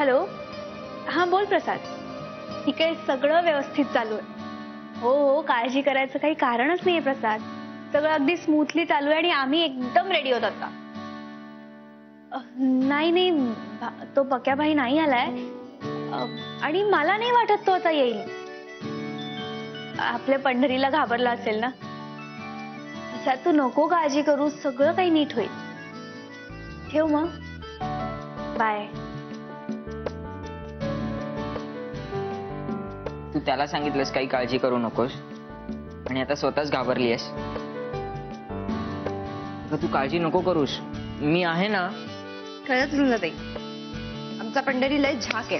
Hello, हां बोल प्रसाद. ठीक आहे, सगळं व्यवस्थित चालू आहे. हो हो, काळजी करायचं काही कारणच नाहीये प्रसाद. सगळं अगदी स्मूथली चालू आहे आणि आम्ही एकदम रेडी होत आता. नाही नाही, तो पक्या भाई नाही आलाय आणि मला नाही वाटत तो आता येईल. आपल्या पंढरीला घाबरला असेल ना. प्रसाद तू नको काळजी करू, सगळं काही नीट होईल. ठेव मग, बाय. तू त्याला सांगितलंस काही काळजी करू नकोस आणि आता स्वतःच घाबरलीयस. तू काळजी नको करूस, मी आहे ना. खरंच रुंदाताई, आमचा पंढरी लय झाक आहे.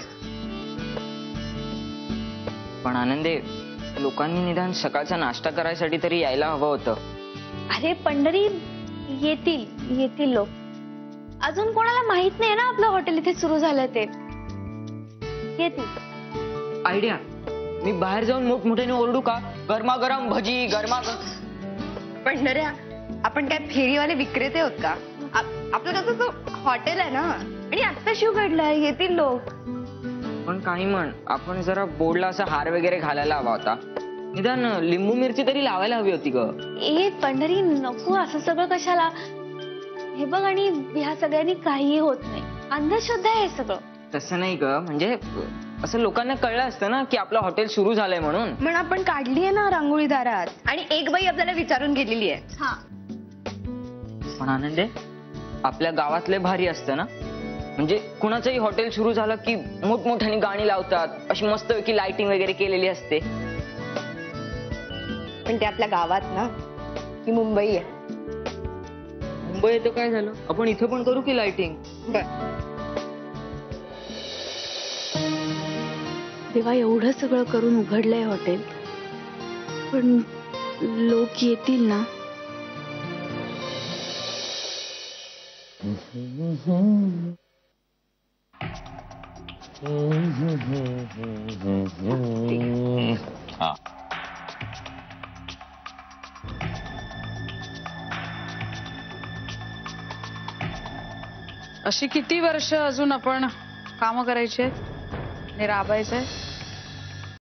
पण आनंदे, लोकांनी निदान सकाळचा नाश्ता करायसाठी तरी यायला हवं होतं. अरे पंढरी, येतील येतील लोक. अजून कोणाला माहित नाही ना आपलं हॉटेल इथे सुरू झालं ते. येतील. आयडिया, मी बाहेर जाऊन मोठमोठ्याने ओरडू का, गरमागरम भजी पंढऱ्या, आपण काय फेरीवाले विक्रेते होत का? आपलं कसं हॉटेल आहे ना, आणि आता शिव घडलाय, येतील लोक. पण काही म्हण, आपण जरा बोर्डला असा हार वगैरे घालायला हवा होता. निदान लिंबू मिरची तरी लावायला हवी होती ग. ए पंढरी, नको असं सगळं कशाला. हे बघ, आणि ह्या सगळ्यांनी काहीही होत नाही, अंधश्रद्धा आहे सगळं. तसं नाही ग, म्हणजे असं लोकांना कळलं असतं ना की आपलं हॉटेल सुरू झालंय म्हणून. पण आपण काढली आहे ना रांगोळी दारात, आणि एक बाई आपल्याला विचारून गेलेली आहे. हा, पण आनंदे, आपल्या गावातले भारी असतं ना. म्हणजे कुणाचंही हॉटेल सुरू झालं की मोठमोठ्याने गाणी लावतात, अशी मस्तपैकी लाइटिंग वगैरे केलेली असते. पण ते आपल्या गावात ना, ही मुंबई आहे. मुंबई येतं काय झालं, आपण इथं पण करू की लाइटिंग. तेव्हा एवढं सगळं करून उघडलंय हॉटेल, पण लोक येतील ना. हा, अशी किती वर्ष अजून आपण कामं करायची आहेत आणि राबायचंय?